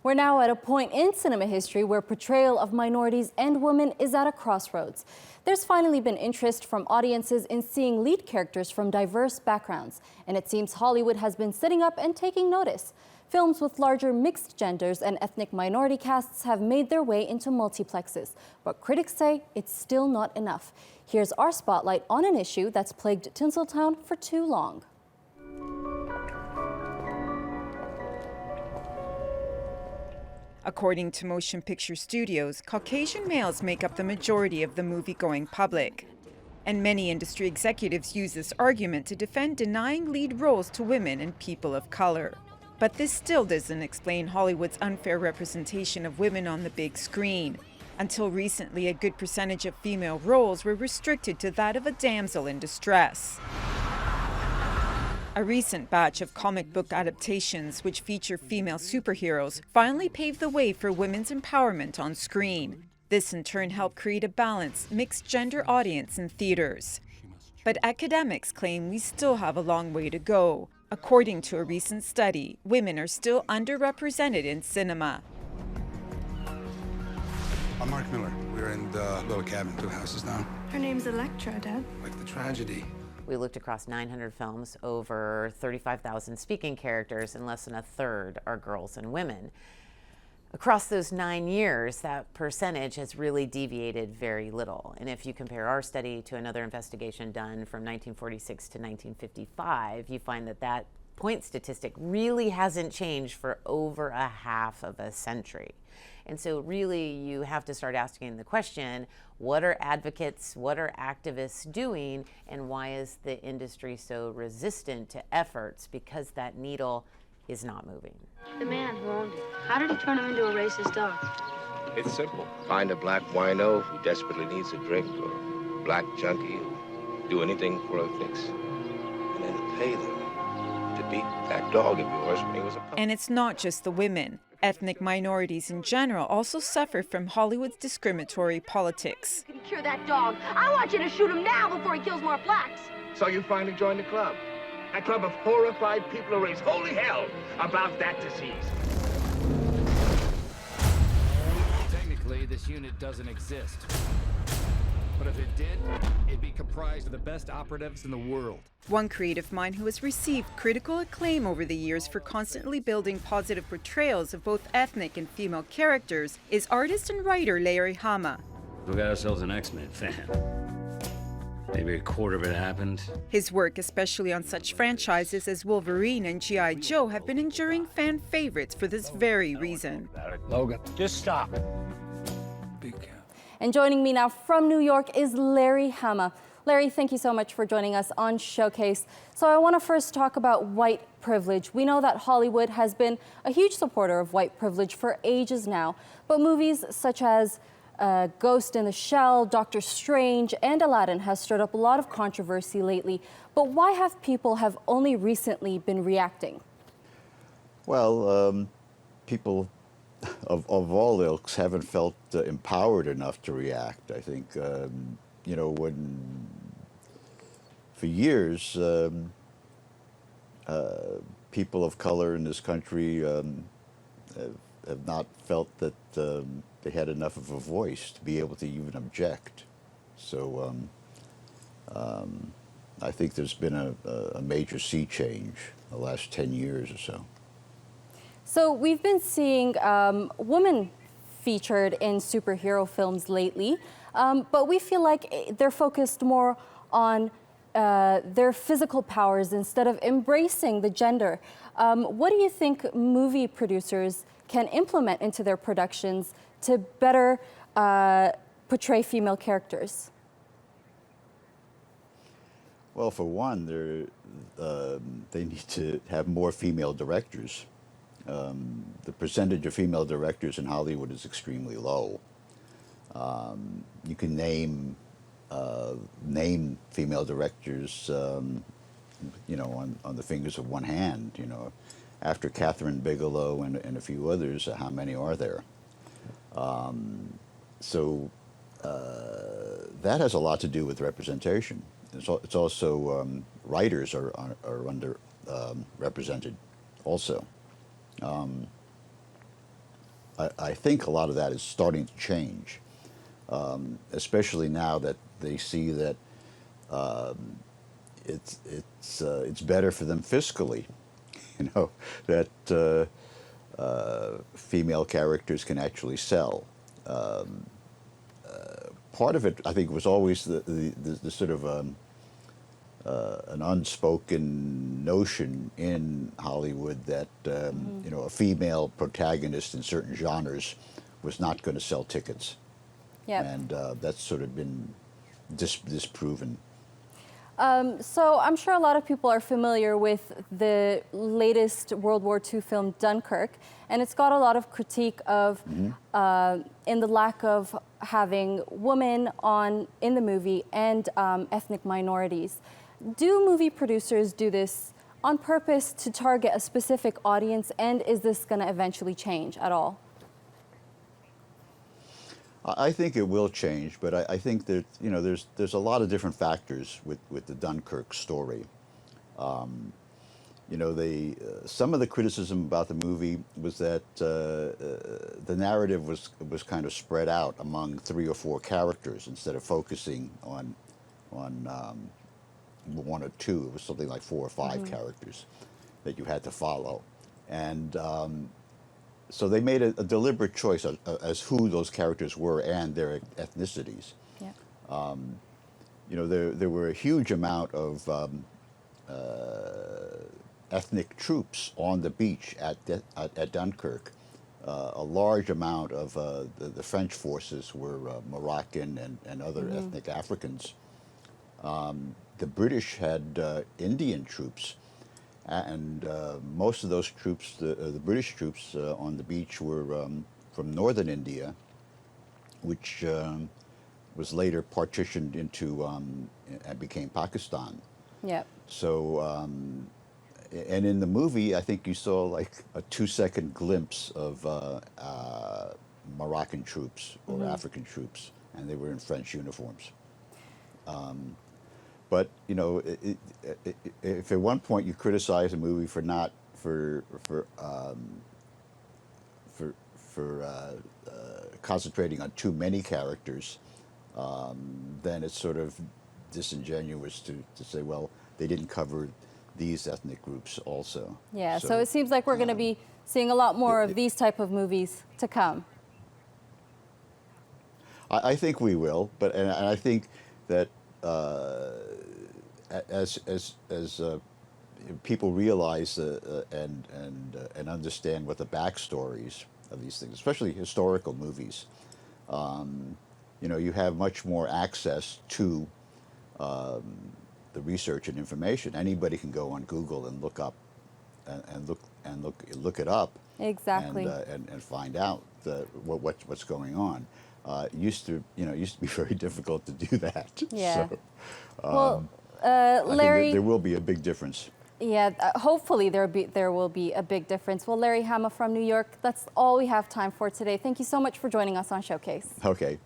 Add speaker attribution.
Speaker 1: We're now at a point in cinema history where portrayal of minorities and women is at a crossroads. There's finally been interest from audiences in seeing lead characters from diverse backgrounds, and it seems Hollywood has been sitting up and taking notice. Films with larger mixed genders and ethnic minority casts have made their way into multiplexes, but critics say it's still not enough. Here's our spotlight on an issue that's plagued Tinseltown for too long.
Speaker 2: According to motion picture studios, Caucasian males make up the majority of the movie-going public. And many industry executives use this argument to defend denying lead roles to women and people of color. But this still doesn't explain Hollywood's unfair representation of women on the big screen. Until recently, a good percentage of female roles were restricted to that of a damsel in distress. A recent batch of comic book adaptations which feature female superheroes finally paved the way for women's empowerment on screen. This in turn helped create a balanced, mixed-gender audience in theaters. But academics claim we still have a long way to go. According to a recent study, women are still underrepresented in cinema.
Speaker 3: I'm Mark Miller. We're in the little cabin 2 houses down.
Speaker 4: Her name's Electra, Dad.
Speaker 3: Like the tragedy.
Speaker 5: We looked across 900 films, over 35,000 speaking characters, and less than a third are girls and women. Across those 9 years, that percentage has really deviated very little. And if you compare our study to another investigation done from 1946 to 1955, you find that that point statistic really hasn't changed for over a half of a century. And so really you have to start asking the question, what are advocates, what are activists doing, and why is the industry so resistant to efforts? Because that needle is not moving.
Speaker 6: The man who owned it, how did he turn him into a racist dog?
Speaker 7: It's simple. Find a black wino who desperately needs a drink, or a black junkie who'll do anything for a fix, and then pay them to beat that dog of yours when he was a pup.
Speaker 2: And it's not just the women. Ethnic minorities in general also suffer from Hollywood's discriminatory politics.
Speaker 6: You can cure that dog. I want you to shoot him now before he kills more blacks.
Speaker 7: So you finally joined the club. A club of horrified people who raise holy hell about that disease.
Speaker 8: Technically, this unit doesn't exist. But if it did, it'd be comprised of the best operatives in the world.
Speaker 2: One creative mind who has received critical acclaim over the years for constantly building positive portrayals of both ethnic and female characters is artist and writer Larry Hama.
Speaker 9: We got ourselves an X-Men fan. Maybe a quarter of it happened.
Speaker 2: His work, especially on such franchises as Wolverine and G.I. Joe, have been enduring fan favorites for this very reason.
Speaker 9: Logan, just stop.
Speaker 3: Big cat.
Speaker 1: And joining me now from New York is Larry Hama. Larry, thank you so much for joining us on Showcase. So I want to first talk about white privilege. We know that Hollywood has been a huge supporter of white privilege for ages now, but movies such as Ghost in the Shell, Doctor Strange, and Aladdin has stirred up a lot of controversy lately. But why have people only recently been reacting?
Speaker 10: Well, people of all ilks haven't felt empowered enough to react. I think, you know, when for years, people of color in this country have not felt that they had enough of a voice to be able to even object. So I think there's been a major sea change in the last 10 years or so.
Speaker 1: So we've been seeing women featured in superhero films lately, but we feel like they're focused more on their physical powers instead of embracing the gender. What do you think movie producers can implement into their productions to better portray female characters?
Speaker 10: Well, for one, they need to have more female directors. The percentage of female directors in Hollywood is extremely low. You can name female directors, you know, on the fingers of one hand. You know, after Catherine Bigelow and a few others, how many are there? So that has a lot to do with representation. It's also writers are under represented also. I think a lot of that is starting to change, especially now that they see that it's better for them fiscally, you know, that female characters can actually sell. Part of it, I think, was always the sort of an unspoken notion in Hollywood that you know, a female protagonist in certain genres was not going to sell tickets.
Speaker 1: Yep.
Speaker 10: And that's sort of been disproven.
Speaker 1: So I'm sure a lot of people are familiar with the latest World War II film Dunkirk, and it's got a lot of critique of in the lack of having women in the movie and ethnic minorities. Do movie producers do this on purpose to target a specific audience, and is this going to eventually change at all?
Speaker 10: I think it will change, but I think that, you know, there's a lot of different factors with the Dunkirk story. You know, some of the criticism about the movie was that the narrative was kind of spread out among 3 or 4 characters instead of focusing on 1 or 2. It was something like 4 or 5 characters that you had to follow, and so they made a deliberate choice as who those characters were and their ethnicities.
Speaker 1: Yeah.
Speaker 10: You know, there were a huge amount of ethnic troops on the beach at Dunkirk. A large amount of the French forces were Moroccan and other ethnic Africans. The British had Indian troops. And most of those troops, the British troops on the beach, were from northern India, which was later partitioned into and became Pakistan.
Speaker 1: Yep.
Speaker 10: So, and in the movie, I think you saw like a 2-second glimpse of Moroccan troops or African troops, and they were in French uniforms. But you know, if at one point you criticize a movie for not concentrating on too many characters, then it's sort of disingenuous to say, well, they didn't cover these ethnic groups also.
Speaker 1: Yeah. So it seems like we're going to be seeing a lot more of these type of movies to come.
Speaker 10: I think we will, but and I think that. As people realize and understand what the backstories of these things, especially historical movies, you know, you have much more access to the research and information. Anybody can go on Google and look up and look it up.
Speaker 1: Exactly.
Speaker 10: And find out what's going on. Used to be very difficult to do that.
Speaker 1: Yeah.
Speaker 10: So,
Speaker 1: well,
Speaker 10: I
Speaker 1: Larry,
Speaker 10: think there will be a big difference.
Speaker 1: Yeah, hopefully there will be a big difference. Well, Larry Hama from New York, that's all we have time for today. Thank you so much for joining us on Showcase.
Speaker 10: Okay.